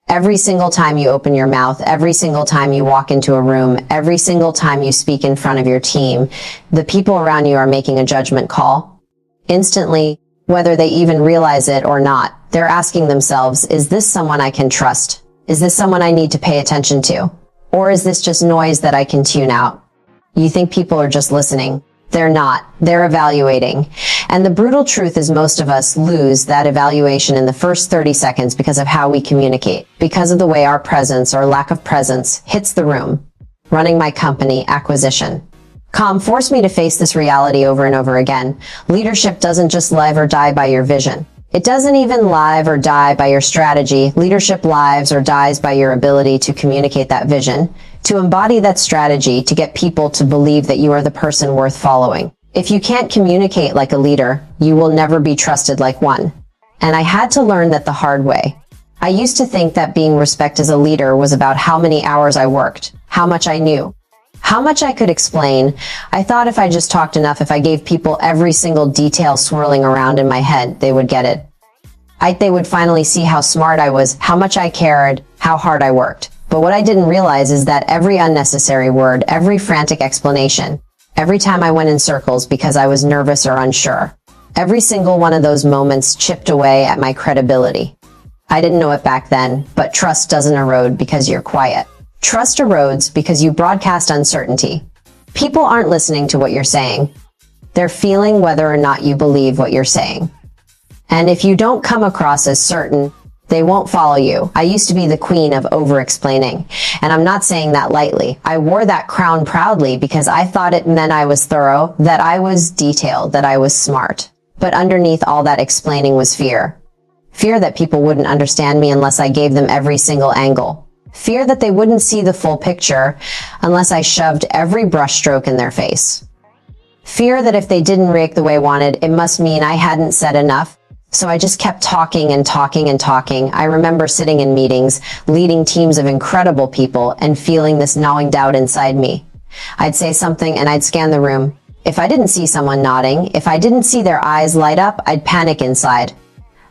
Every single time you open your mouth, every single time you walk into a room, every single time you speak in front of your team, the people around you are making a judgment call. Instantly, whether they even realize it or not, they're asking themselves, is this someone I can trust? Is this someone I need to pay attention to? Or is this just noise that I can tune out? You think people are just listening. They're not. They're evaluating. And the brutal truth is most of us lose that evaluation in the first 30 seconds because of how we communicate, because of the way our presence or lack of presence hits the room. Running my company, acquisition. Forced me to face this reality over and over again. Leadership doesn't just live or die by your vision. It doesn't even live or die by your strategy. Leadership lives or dies by your ability to communicate that vision, to embody that strategy, to get people to believe that you are the person worth following. If you can't communicate like a leader, you will never be trusted like one. And I had to learn that the hard way. I used to think that being respected as a leader was about how many hours I worked, how much I knew, how much I could explain. I thought if I just talked enough, if I gave people every single detail swirling around in my head, they would get it. They would finally see how smart I was, how much I cared, how hard I worked. But what I didn't realize is that every unnecessary word, every frantic explanation, every time I went in circles because I was nervous or unsure, every single one of those moments chipped away at my credibility. I didn't know it back then, but trust doesn't erode because you're quiet. Trust erodes because you broadcast uncertainty. People aren't listening to what you're saying. They're feeling whether or not you believe what you're saying. And if you don't come across as certain, they won't follow you. I used to be the queen of over-explaining, and I'm not saying that lightly. I wore that crown proudly because I thought it meant I was thorough, that I was detailed, that I was smart. But underneath all that explaining was fear. Fear that people wouldn't understand me unless I gave them every single angle. Fear that they wouldn't see the full picture unless I shoved every brushstroke in their face. Fear that if they didn't react the way I wanted, it must mean I hadn't said enough. So I just kept talking and talking and talking. I remember sitting in meetings, leading teams of incredible people, and feeling this gnawing doubt inside me. I'd say something and I'd scan the room. If I didn't see someone nodding, if I didn't see their eyes light up, I'd panic inside.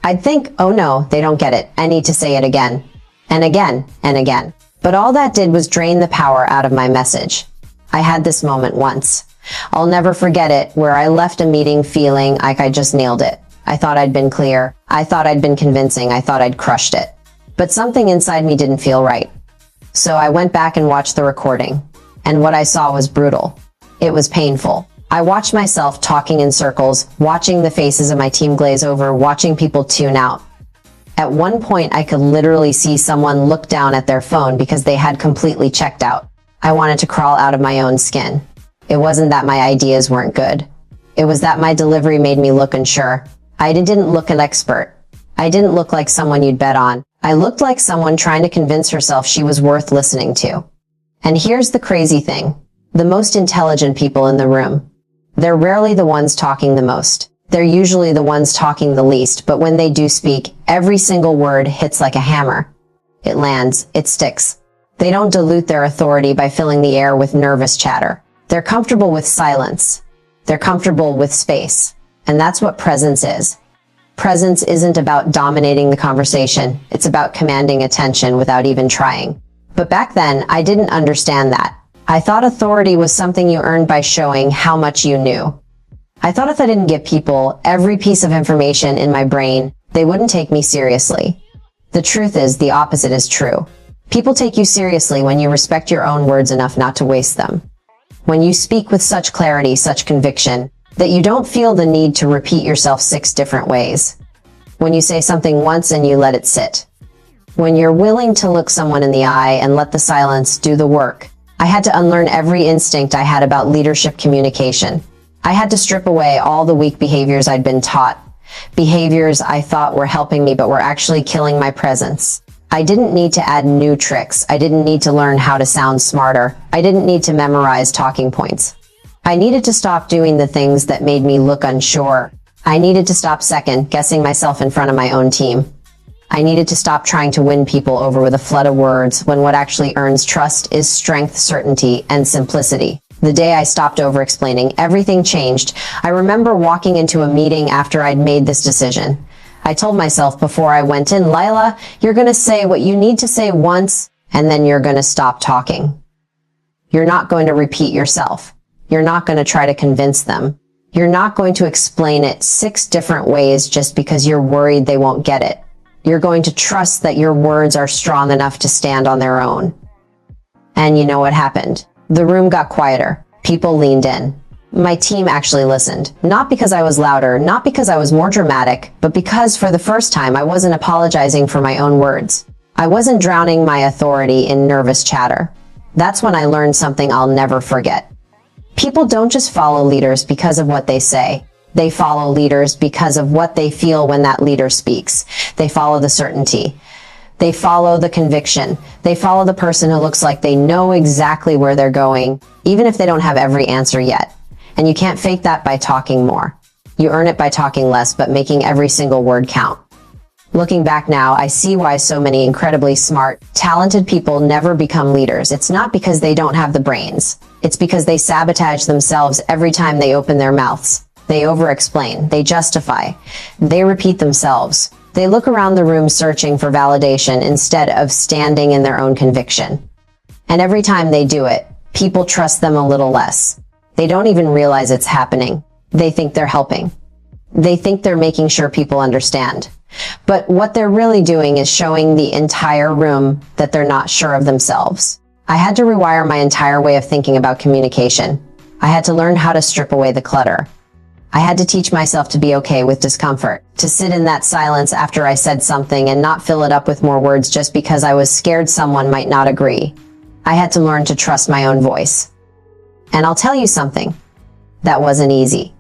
I'd think, oh no, they don't get it. I need to say it again. And again, and again. But all that did was drain the power out of my message. I had this moment once. I'll never forget it, where I left a meeting feeling like I just nailed it. I thought I'd been clear. I thought I'd been convincing. I thought I'd crushed it. But something inside me didn't feel right. So I went back and watched the recording. And what I saw was brutal. It was painful. I watched myself talking in circles, watching the faces of my team glaze over, watching people tune out. At one point, I could literally see someone look down at their phone because they had completely checked out. I wanted to crawl out of my own skin. It wasn't that my ideas weren't good. It was that my delivery made me look unsure. I didn't look an expert. I didn't look like someone you'd bet on. I looked like someone trying to convince herself she was worth listening to. And here's the crazy thing. The most intelligent people in the room. They're rarely the ones talking the most. They're usually the ones talking the least, but when they do speak, every single word hits like a hammer. It lands, it sticks. They don't dilute their authority by filling the air with nervous chatter. They're comfortable with silence. They're comfortable with space. And that's what presence is. Presence isn't about dominating the conversation. It's about commanding attention without even trying. But back then, I didn't understand that. I thought authority was something you earned by showing how much you knew. I thought if I didn't give people every piece of information in my brain, they wouldn't take me seriously. The truth is, the opposite is true. People take you seriously when you respect your own words enough not to waste them. When you speak with such clarity, such conviction, that you don't feel the need to repeat yourself 6 different ways. When you say something once and you let it sit. When you're willing to look someone in the eye and let the silence do the work. I had to unlearn every instinct I had about leadership communication. I had to strip away all the weak behaviors I'd been taught. Behaviors I thought were helping me but were actually killing my presence. I didn't need to add new tricks. I didn't need to learn how to sound smarter. I didn't need to memorize talking points. I needed to stop doing the things that made me look unsure. I needed to stop second-guessing myself in front of my own team. I needed to stop trying to win people over with a flood of words when what actually earns trust is strength, certainty, and simplicity. The day I stopped over-explaining, everything changed. I remember walking into a meeting after I'd made this decision. I told myself before I went in, Leila, you're going to say what you need to say once, and then you're going to stop talking. You're not going to repeat yourself. You're not going to try to convince them. You're not going to explain it 6 different ways just because you're worried they won't get it. You're going to trust that your words are strong enough to stand on their own. And you know what happened? The room got quieter. People leaned in. My team actually listened. Not because I was louder, not because I was more dramatic, but because for the first time I wasn't apologizing for my own words. I wasn't drowning my authority in nervous chatter. That's when I learned something I'll never forget. People don't just follow leaders because of what they say. They follow leaders because of what they feel when that leader speaks. They follow the certainty. They follow the conviction. They follow the person who looks like they know exactly where they're going, even if they don't have every answer yet. And you can't fake that by talking more. You earn it by talking less, but making every single word count. Looking back now, I see why so many incredibly smart, talented people never become leaders. It's not because they don't have the brains. It's because they sabotage themselves every time they open their mouths. They over-explain. They justify. They repeat themselves. They look around the room searching for validation instead of standing in their own conviction. And every time they do it, people trust them a little less. They don't even realize it's happening. They think they're helping. They think they're making sure people understand. But what they're really doing is showing the entire room that they're not sure of themselves. I had to rewire my entire way of thinking about communication. I had to learn how to strip away the clutter. I had to teach myself to be okay with discomfort, to sit in that silence after I said something and not fill it up with more words just because I was scared someone might not agree. I had to learn to trust my own voice. And I'll tell you something, that wasn't easy.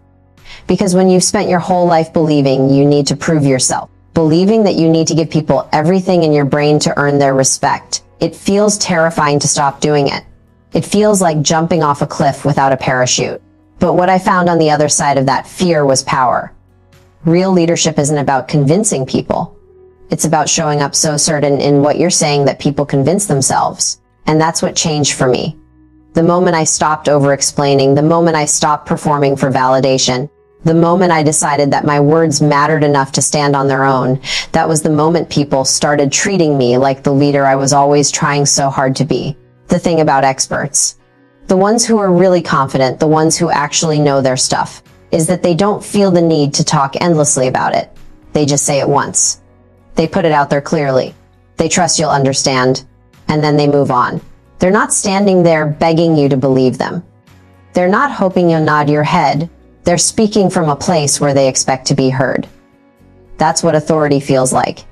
Because when you've spent your whole life believing you need to prove yourself, believing that you need to give people everything in your brain to earn their respect, it feels terrifying to stop doing it. It feels like jumping off a cliff without a parachute. But what I found on the other side of that fear was power. Real leadership isn't about convincing people. It's about showing up so certain in what you're saying that people convince themselves. And that's what changed for me. The moment I stopped over-explaining, the moment I stopped performing for validation, the moment I decided that my words mattered enough to stand on their own, that was the moment people started treating me like the leader I was always trying so hard to be. The thing about experts, the ones who are really confident, the ones who actually know their stuff, is that they don't feel the need to talk endlessly about it. They just say it once. They put it out there clearly. They trust you'll understand, and then they move on. They're not standing there begging you to believe them. They're not hoping you'll nod your head. They're speaking from a place where they expect to be heard. That's what authority feels like.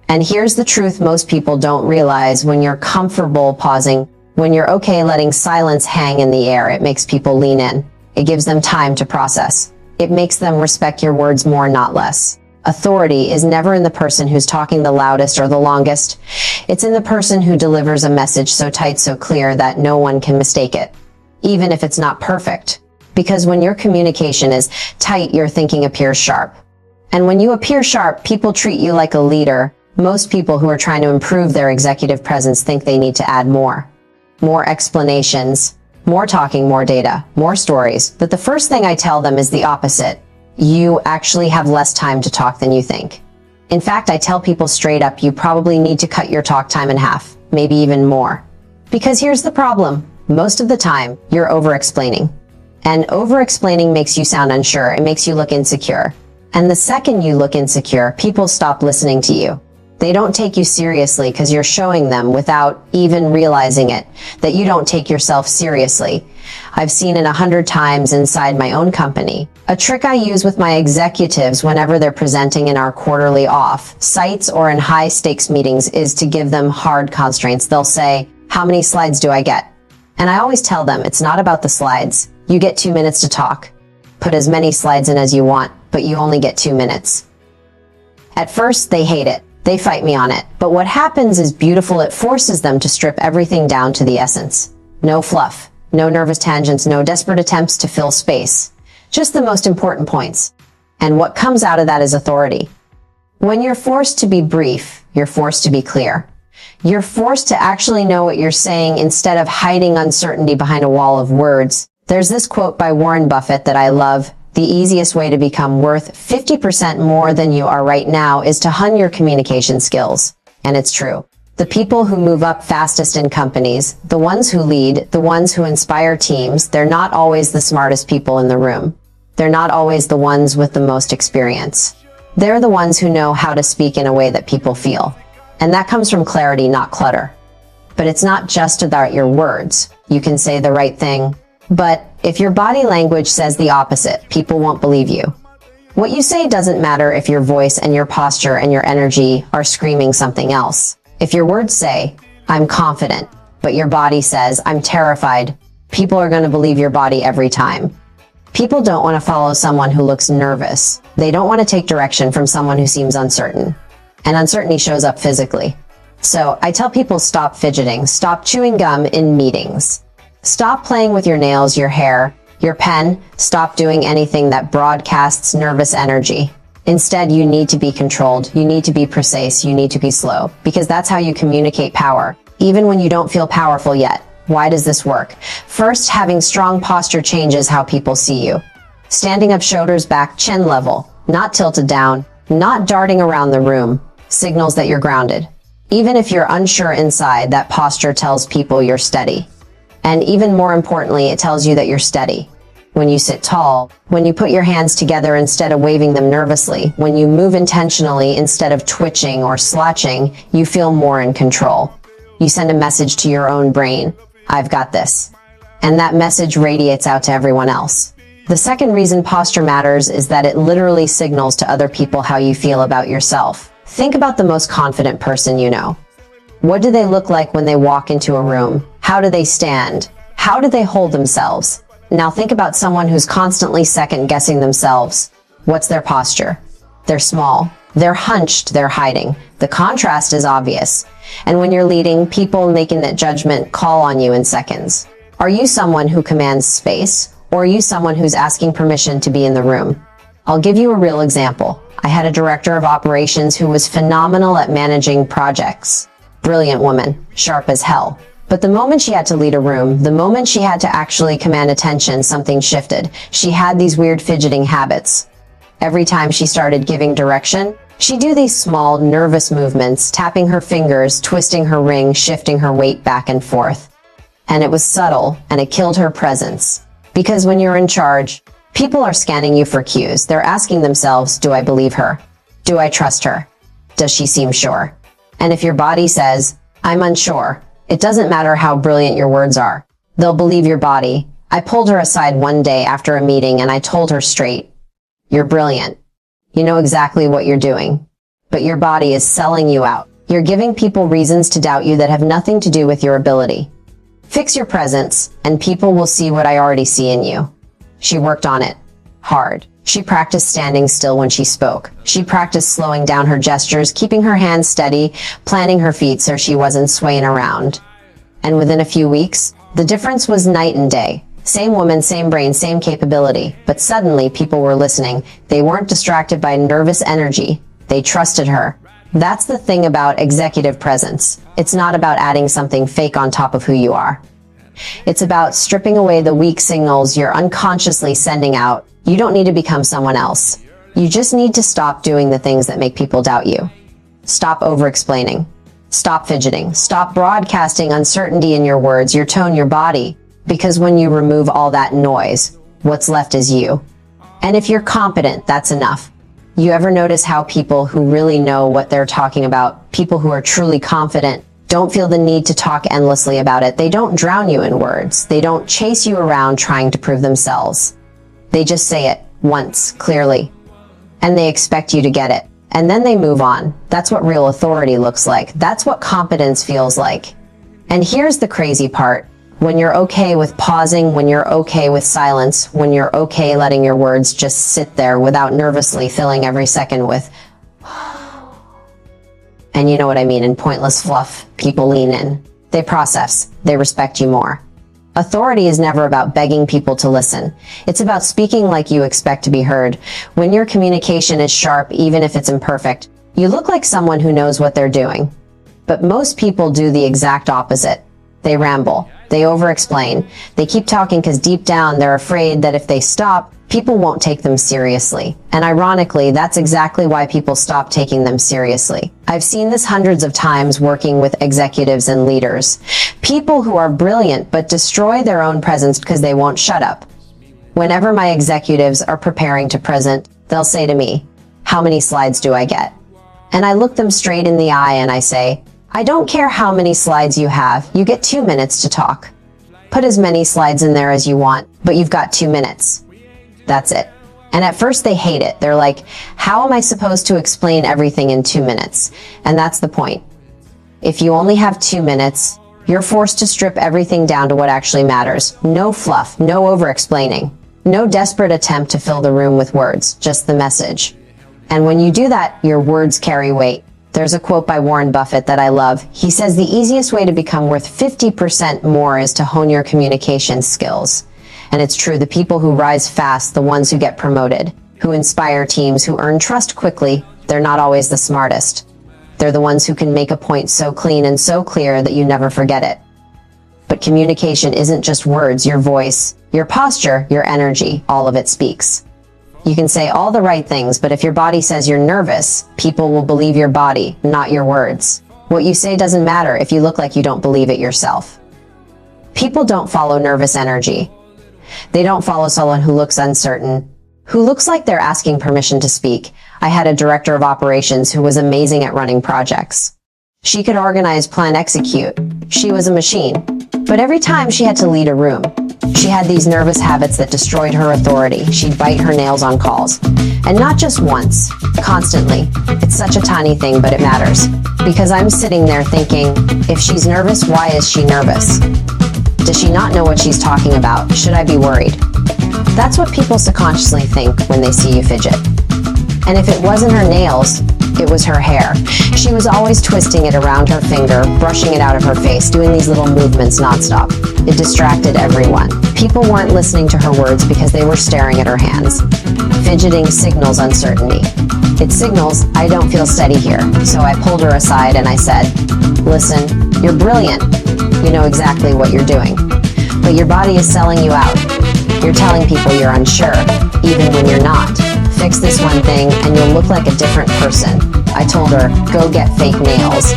And here's the truth most people don't realize: when you're comfortable pausing, when you're okay letting silence hang in the air, it makes people lean in. It gives them time to process. It makes them respect your words more, not less. Authority is never in the person who's talking the loudest or the longest. It's in the person who delivers a message so tight, so clear that no one can mistake it, even if it's not perfect. Because when your communication is tight, your thinking appears sharp. And when you appear sharp, people treat you like a leader. Most people who are trying to improve their executive presence think they need to add more explanations, more talking, more data, more stories. But the first thing I tell them is the opposite. You actually have less time to talk than you think. In fact, I tell people straight up, you probably need to cut your talk time in half, maybe even more. Because here's the problem. Most of the time, you're over-explaining. And over-explaining makes you sound unsure. It makes you look insecure. And the second you look insecure, people stop listening to you. They don't take you seriously because you're showing them, without even realizing it, that you don't take yourself seriously. I've seen it 100 times inside my own company. A trick I use with my executives whenever they're presenting in our quarterly off-sites or in high-stakes meetings is to give them hard constraints. They'll say, "How many slides do I get?" And I always tell them, it's not about the slides. You get 2 minutes to talk. Put as many slides in as you want, but you only get 2 minutes. At first, they hate it. They fight me on it. But what happens is beautiful. It forces them to strip everything down to the essence. No fluff, no nervous tangents, no desperate attempts to fill space. Just the most important points. And what comes out of that is authority. When you're forced to be brief, you're forced to be clear. You're forced to actually know what you're saying instead of hiding uncertainty behind a wall of words. There's this quote by Warren Buffett that I love: the easiest way to become worth 50% more than you are right now is to hone your communication skills. And it's true. The people who move up fastest in companies, the ones who lead, the ones who inspire teams, they're not always the smartest people in the room. They're not always the ones with the most experience. They're the ones who know how to speak in a way that people feel. And that comes from clarity, not clutter. But it's not just about your words. You can say the right thing, but if your body language says the opposite, people won't believe you. What you say doesn't matter if your voice and your posture and your energy are screaming something else. If your words say, I'm confident, but your body says, I'm terrified, people are going to believe your body every time. People don't want to follow someone who looks nervous. They don't want to take direction from someone who seems uncertain. And uncertainty shows up physically. So I tell people stop fidgeting, stop chewing gum in meetings. Stop playing with your nails, your hair, your pen. Stop doing anything that broadcasts nervous energy. Instead, you need to be controlled. You need to be precise. You need to be slow, because that's how you communicate power, even when you don't feel powerful yet. Why does this work? First, having strong posture changes how people see you. Standing up, shoulders back, chin level, not tilted down, not darting around the room, signals that you're grounded. Even if you're unsure inside, that posture tells people you're steady. And even more importantly, it tells you that you're steady. When you sit tall, when you put your hands together instead of waving them nervously, when you move intentionally instead of twitching or slouching, you feel more in control. You send a message to your own brain, I've got this. And that message radiates out to everyone else. The second reason posture matters is that it literally signals to other people how you feel about yourself. Think about the most confident person you know. What do they look like when they walk into a room? How do they stand? How do they hold themselves? Now think about someone who's constantly second-guessing themselves. What's their posture? They're small. They're hunched. They're hiding. The contrast is obvious. And when you're leading, people making that judgment call on you in seconds. Are you someone who commands space, or are you someone who's asking permission to be in the room? I'll give you a real example. I had a director of operations who was phenomenal at managing projects. Brilliant woman, sharp as hell. But the moment she had to lead a room, the moment she had to actually command attention, something shifted. She had these weird fidgeting habits. Every time she started giving direction, she'd do these small, nervous movements, tapping her fingers, twisting her ring, shifting her weight back and forth. And it was subtle, and it killed her presence. Because when you're in charge, people are scanning you for cues. They're asking themselves, do I believe her? Do I trust her? Does she seem sure? And if your body says, I'm unsure, it doesn't matter how brilliant your words are. They'll believe your body. I pulled her aside one day after a meeting and I told her straight, you're brilliant. You know exactly what you're doing. But your body is selling you out. You're giving people reasons to doubt you that have nothing to do with your ability. Fix your presence, and people will see what I already see in you. She worked on it. Hard. She practiced standing still when she spoke. She practiced slowing down her gestures, keeping her hands steady, planting her feet so she wasn't swaying around. And within a few weeks, the difference was night and day. Same woman, same brain, same capability. But suddenly, people were listening. They weren't distracted by nervous energy. They trusted her. That's the thing about executive presence. It's not about adding something fake on top of who you are. It's about stripping away the weak signals you're unconsciously sending out. You don't need to become someone else. You just need to stop doing the things that make people doubt you. Stop over-explaining. Stop fidgeting. Stop broadcasting uncertainty in your words, your tone, your body. Because when you remove all that noise, what's left is you. And if you're competent, that's enough. You ever notice how people who really know what they're talking about, people who are truly confident, don't feel the need to talk endlessly about it? They don't drown you in words. They don't chase you around trying to prove themselves. They just say it once, clearly. And they expect you to get it. And then they move on. That's what real authority looks like. That's what competence feels like. And here's the crazy part. When you're okay with pausing, when you're okay with silence, when you're okay letting your words just sit there without nervously filling every second with and you know what I mean, in pointless fluff, people lean in. They process. They respect you more. Authority is never about begging people to listen. It's about speaking like you expect to be heard. When your communication is sharp, even if it's imperfect, you look like someone who knows what they're doing. But most people do the exact opposite. They ramble. They over-explain. They keep talking because deep down they're afraid that if they stop, People won't take them seriously. And ironically, that's exactly why people stop taking them seriously. I've seen this hundreds of times working with executives and leaders. People who are brilliant but destroy their own presence because they won't shut up. Whenever my executives are preparing to present, they'll say to me, "How many slides do I get?" And I look them straight in the eye and I say, "I don't care how many slides you have, you get 2 minutes to talk. Put as many slides in there as you want, but you've got 2 minutes. That's it." And at first they hate it. They're like, "How am I supposed to explain everything in 2 minutes?" And that's the point. If you only have 2 minutes, you're forced to strip everything down to what actually matters. No fluff, no over-explaining, no desperate attempt to fill the room with words, just the message. And when you do that, your words carry weight. There's a quote by Warren Buffett that I love. He says the easiest way to become worth 50% more is to hone your communication skills. And it's true, the people who rise fast, the ones who get promoted, who inspire teams, who earn trust quickly, they're not always the smartest. They're the ones who can make a point so clean and so clear that you never forget it. But communication isn't just words, your voice, your posture, your energy, all of it speaks. You can say all the right things, but if your body says you're nervous, people will believe your body, not your words. What you say doesn't matter if you look like you don't believe it yourself. People don't follow nervous energy. They don't follow someone who looks uncertain, who looks like they're asking permission to speak. I had a director of operations who was amazing at running projects. She could organize, plan, execute. She was a machine. But every time she had to lead a room, she had these nervous habits that destroyed her authority. She'd bite her nails on calls. And not just once, constantly. It's such a tiny thing, but it matters. Because I'm sitting there thinking, if she's nervous, why is she nervous? Does she not know what she's talking about? Should I be worried? That's what people subconsciously think when they see you fidget. And if it wasn't her nails, it was her hair. She was always twisting it around her finger, brushing it out of her face, doing these little movements nonstop. It distracted everyone. People weren't listening to her words because they were staring at her hands. Fidgeting signals uncertainty. It signals, I don't feel steady here. So I pulled her aside and I said, "Listen, you're brilliant. You know exactly what you're doing. But your body is selling you out. You're telling people you're unsure, even when you're not. Fix this one thing and you'll look like a different person." I told her, "Go get fake nails.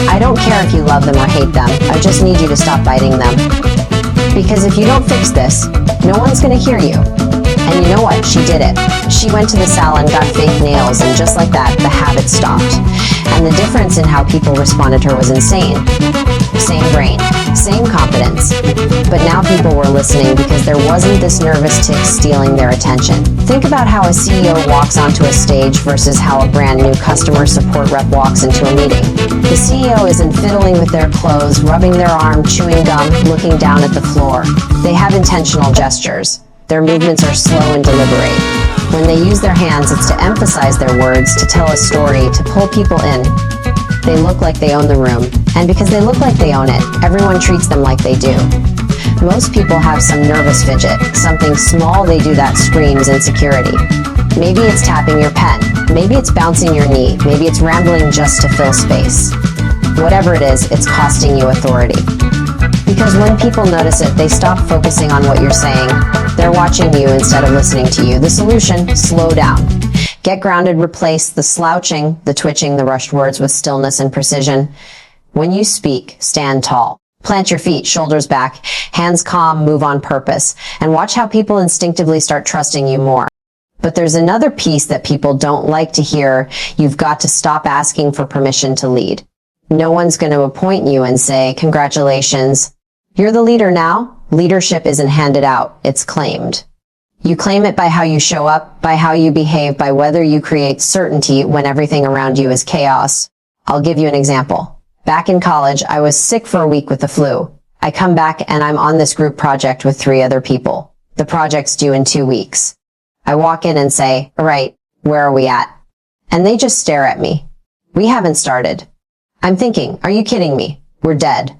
I don't care if you love them or hate them. I just need you to stop biting them. Because if you don't fix this, no one's gonna hear you." And you know what? She did it. She went to the salon, got fake nails, and just like that, the habit stopped. And the difference in how people responded to her was insane. Same brain, same confidence. But now people were listening because there wasn't this nervous tick stealing their attention. Think about how a CEO walks onto a stage versus how a brand new customer support rep walks into a meeting. The CEO isn't fiddling with their clothes, rubbing their arm, chewing gum, looking down at the floor. They have intentional gestures. Their movements are slow and deliberate. When they use their hands, it's to emphasize their words, to tell a story, to pull people in. They look like they own the room. And because they look like they own it, everyone treats them like they do. Most people have some nervous fidget, something small they do that screams insecurity. Maybe it's tapping your pen. Maybe it's bouncing your knee. Maybe it's rambling just to fill space. Whatever it is, it's costing you authority. Because when people notice it, they stop focusing on what you're saying. They're watching you instead of listening to you. The solution, slow down. Get grounded, replace the slouching, the twitching, the rushed words with stillness and precision. When you speak, stand tall. Plant your feet, shoulders back, hands calm, move on purpose, and watch how people instinctively start trusting you more. But there's another piece that people don't like to hear. You've got to stop asking for permission to lead. No one's going to appoint you and say, "Congratulations, you're the leader now." Leadership isn't handed out, it's claimed. You claim it by how you show up, by how you behave, by whether you create certainty when everything around you is chaos. I'll give you an example. Back in college, I was sick for a week with the flu. I come back and I'm on this group project with 3 other people. The project's due in 2 weeks. I walk in and say, "All right, where are we at?" And they just stare at me. "We haven't started." I'm thinking, are you kidding me? We're dead.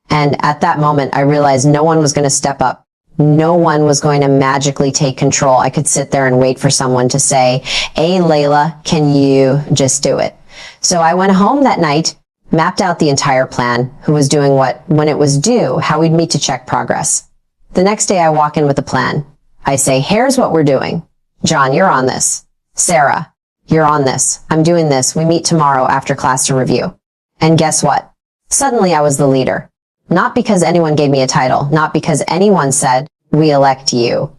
And at that moment, I realized no one was going to step up. No one was going to magically take control. I could sit there and wait for someone to say, "Hey, Leila, can you just do it?" So I went home that night, mapped out the entire plan, who was doing what, when it was due, how we'd meet to check progress. The next day I walk in with a plan. I say, here's what we're doing. John, you're on this. Sarah, you're on this. I'm doing this. We meet tomorrow after class to review. And guess what? Suddenly I was the leader. Not because anyone gave me a title, not because anyone said, we elect you,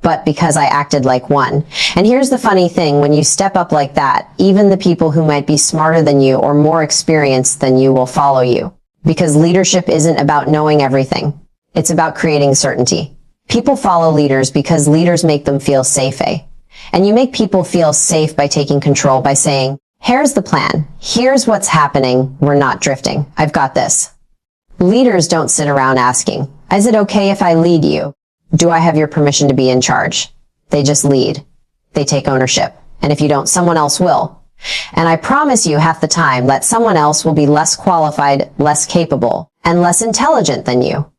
but because I acted like one. And here's the funny thing, when you step up like that, even the people who might be smarter than you or more experienced than you will follow you. Because leadership isn't about knowing everything. It's about creating certainty. People follow leaders because leaders make them feel safe, eh? And you make people feel safe by taking control, by saying, here's the plan. Here's what's happening. We're not drifting. I've got this. Leaders don't sit around asking, is it okay if I lead you? Do I have your permission to be in charge? They just lead. They take ownership. And if you don't, someone else will. And I promise you half the time that someone else will be less qualified, less capable, and less intelligent than you.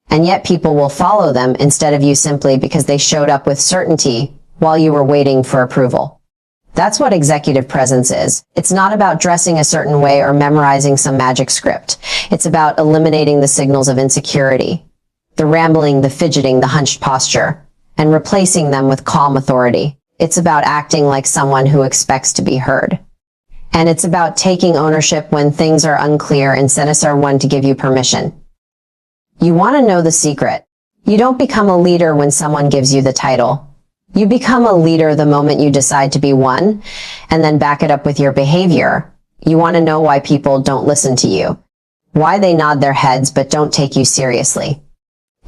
And yet people will follow them instead of you simply because they showed up with certainty while you were waiting for approval. That's what executive presence is. It's not about dressing a certain way or memorizing some magic script. It's about eliminating the signals of insecurity, the rambling, the fidgeting, the hunched posture, and replacing them with calm authority. It's about acting like someone who expects to be heard. And it's about taking ownership when things are unclear and set aside one to give you permission. You want to know the secret. You don't become a leader when someone gives you the title. You become a leader the moment you decide to be one, and then back it up with your behavior. You want to know why people don't listen to you, why they nod their heads but don't take you seriously.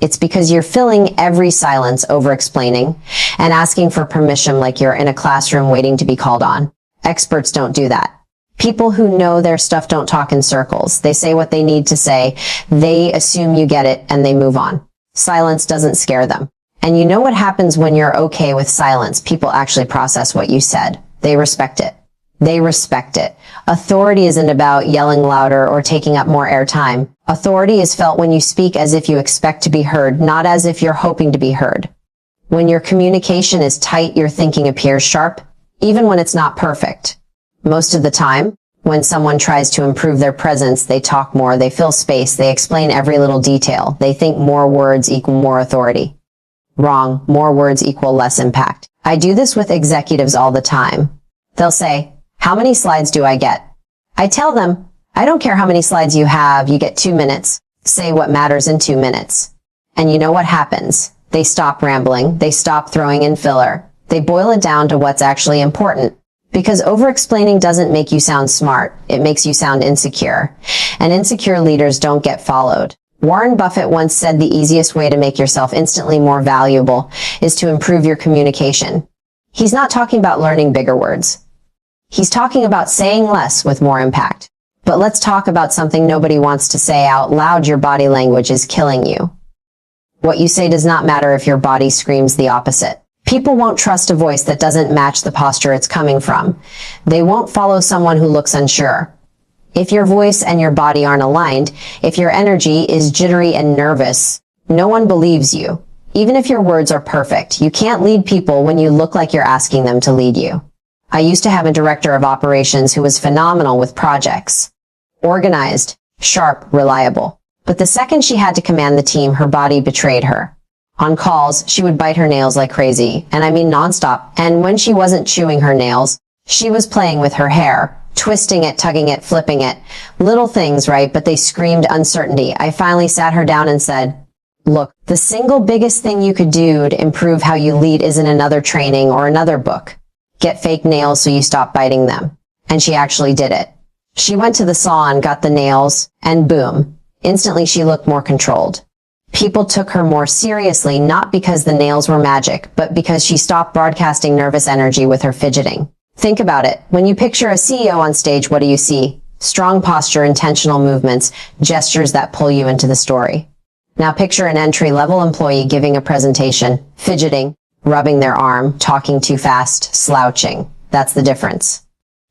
It's because you're filling every silence over-explaining and asking for permission like you're in a classroom waiting to be called on. Experts don't do that. People who know their stuff don't talk in circles. They say what they need to say. They assume you get it and they move on. Silence doesn't scare them. And you know what happens when you're okay with silence? People actually process what you said. They respect it. They respect it. Authority isn't about yelling louder or taking up more airtime. Authority is felt when you speak as if you expect to be heard, not as if you're hoping to be heard. When your communication is tight, your thinking appears sharp, even when it's not perfect. Most of the time, when someone tries to improve their presence, they talk more, they fill space, they explain every little detail. They think more words equal more authority. Wrong. More words equal less impact. I do this with executives all the time. They'll say, how many slides do I get? I tell them, I don't care how many slides you have, you get 2 minutes. Say what matters in 2 minutes. And you know what happens? They stop rambling. They stop throwing in filler. They boil it down to what's actually important. Because over-explaining doesn't make you sound smart. It makes you sound insecure. And insecure leaders don't get followed. Warren Buffett once said the easiest way to make yourself instantly more valuable is to improve your communication. He's not talking about learning bigger words. He's talking about saying less with more impact. But let's talk about something nobody wants to say out loud. Your body language is killing you. What you say does not matter if your body screams the opposite. People won't trust a voice that doesn't match the posture it's coming from. They won't follow someone who looks unsure. If your voice and your body aren't aligned, if your energy is jittery and nervous, no one believes you. Even if your words are perfect, you can't lead people when you look like you're asking them to lead you. I used to have a director of operations who was phenomenal with projects. Organized, sharp, reliable. But the second she had to command the team, her body betrayed her. On calls, she would bite her nails like crazy, and I mean nonstop. And when she wasn't chewing her nails, she was playing with her hair, twisting it, tugging it, flipping it. Little things, right? But they screamed uncertainty. I finally sat her down and said, look, the single biggest thing you could do to improve how you lead isn't another training or another book. Get fake nails so you stop biting them. And she actually did it. She went to the salon, got the nails, and boom. Instantly she looked more controlled. People took her more seriously, not because the nails were magic, but because she stopped broadcasting nervous energy with her fidgeting. Think about it. When you picture a CEO on stage, what do you see? Strong posture, intentional movements, gestures that pull you into the story. Now picture an entry-level employee giving a presentation, fidgeting, rubbing their arm, talking too fast, slouching. That's the difference.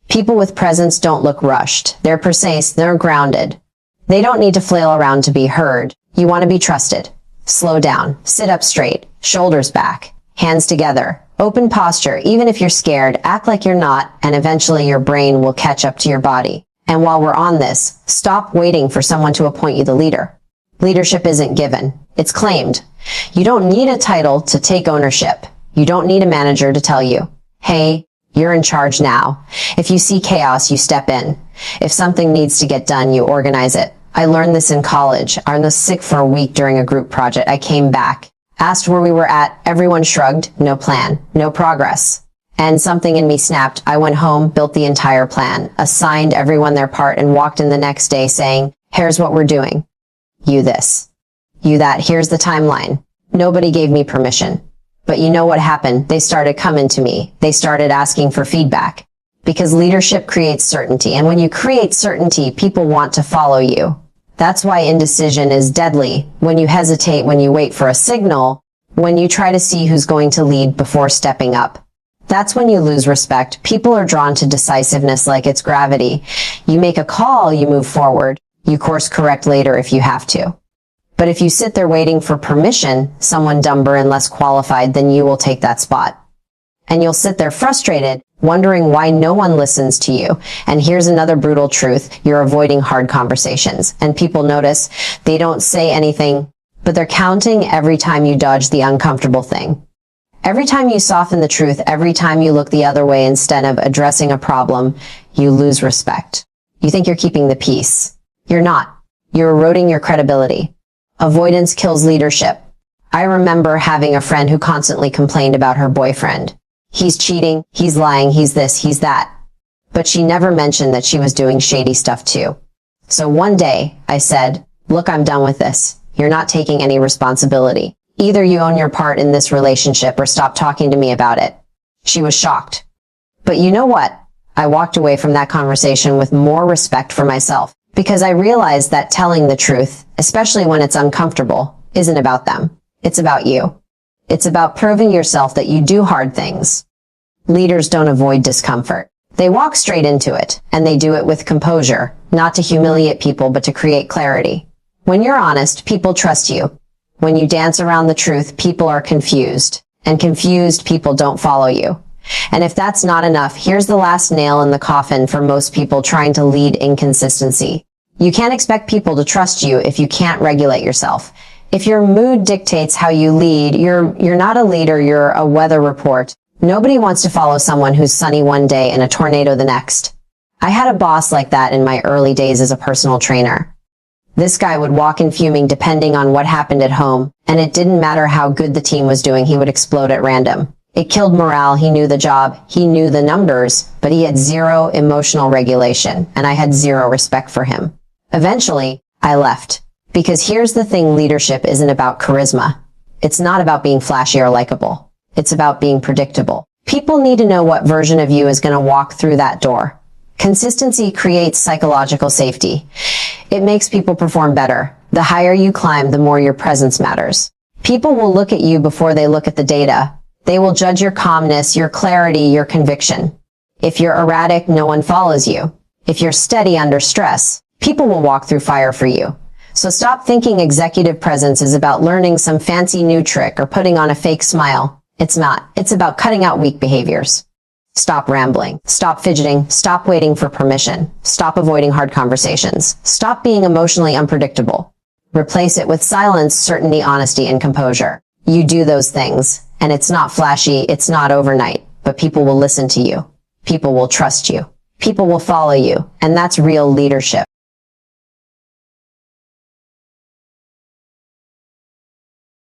People with presence don't look rushed. They're precise, they're grounded. They don't need to flail around to be heard. You want to be trusted. Slow down, sit up straight, shoulders back, hands together. Open posture, even if you're scared, act like you're not, and eventually your brain will catch up to your body. And while we're on this, stop waiting for someone to appoint you the leader. Leadership isn't given. It's claimed. You don't need a title to take ownership. You don't need a manager to tell you, hey, you're in charge now. If you see chaos, you step in. If something needs to get done, you organize it. I learned this in college. I was sick for a week during a group project. I came back, asked where we were at. Everyone shrugged. No plan, no progress. And something in me snapped. I went home, built the entire plan, assigned everyone their part, and walked in the next day saying, here's what we're doing. You this. You that. Here's the timeline. Nobody gave me permission. But you know what happened? They started coming to me. They started asking for feedback. Because leadership creates certainty. And when you create certainty, people want to follow you. That's why indecision is deadly. When you hesitate, when you wait for a signal, when you try to see who's going to lead before stepping up. That's when you lose respect. People are drawn to decisiveness like it's gravity. You make a call, you move forward. You course correct later if you have to. But if you sit there waiting for permission, someone dumber and less qualified, then you will take that spot. And you'll sit there frustrated, wondering why no one listens to you. And here's another brutal truth. You're avoiding hard conversations. And people notice. They don't say anything, but they're counting every time you dodge the uncomfortable thing. Every time you soften the truth, every time you look the other way instead of addressing a problem, you lose respect. You think you're keeping the peace. You're not. You're eroding your credibility. Avoidance kills leadership. I remember having a friend who constantly complained about her boyfriend. He's cheating, he's lying, he's this, he's that. But she never mentioned that she was doing shady stuff too. So one day, I said, look, I'm done with this. You're not taking any responsibility. Either you own your part in this relationship or stop talking to me about it. She was shocked. But you know what? I walked away from that conversation with more respect for myself. Because I realized that telling the truth, especially when it's uncomfortable, isn't about them. It's about you. It's about proving yourself that you do hard things. Leaders don't avoid discomfort. They walk straight into it, and they do it with composure, not to humiliate people, but to create clarity. When you're honest, people trust you. When you dance around the truth, people are confused. And confused people don't follow you. And if that's not enough, here's the last nail in the coffin for most people trying to lead: inconsistency. You can't expect people to trust you if you can't regulate yourself. If your mood dictates how you lead, you're not a leader, you're a weather report. Nobody wants to follow someone who's sunny one day and a tornado the next. I had a boss like that in my early days as a personal trainer. This guy would walk in fuming depending on what happened at home, and it didn't matter how good the team was doing, he would explode at random. It killed morale. He knew the job. He knew the numbers, but he had zero emotional regulation, and I had zero respect for him. Eventually, I left. Because here's the thing, leadership isn't about charisma. It's not about being flashy or likable. It's about being predictable. People need to know what version of you is going to walk through that door. Consistency creates psychological safety. It makes people perform better. The higher you climb, the more your presence matters. People will look at you before they look at the data. They will judge your calmness, your clarity, your conviction. If you're erratic, no one follows you. If you're steady under stress, people will walk through fire for you. So stop thinking executive presence is about learning some fancy new trick or putting on a fake smile. It's not. It's about cutting out weak behaviors. Stop rambling. Stop fidgeting. Stop waiting for permission. Stop avoiding hard conversations. Stop being emotionally unpredictable. Replace it with silence, certainty, honesty, and composure. You do those things. And it's not flashy, it's not overnight, but people will listen to you. People will trust you. People will follow you. And that's real leadership.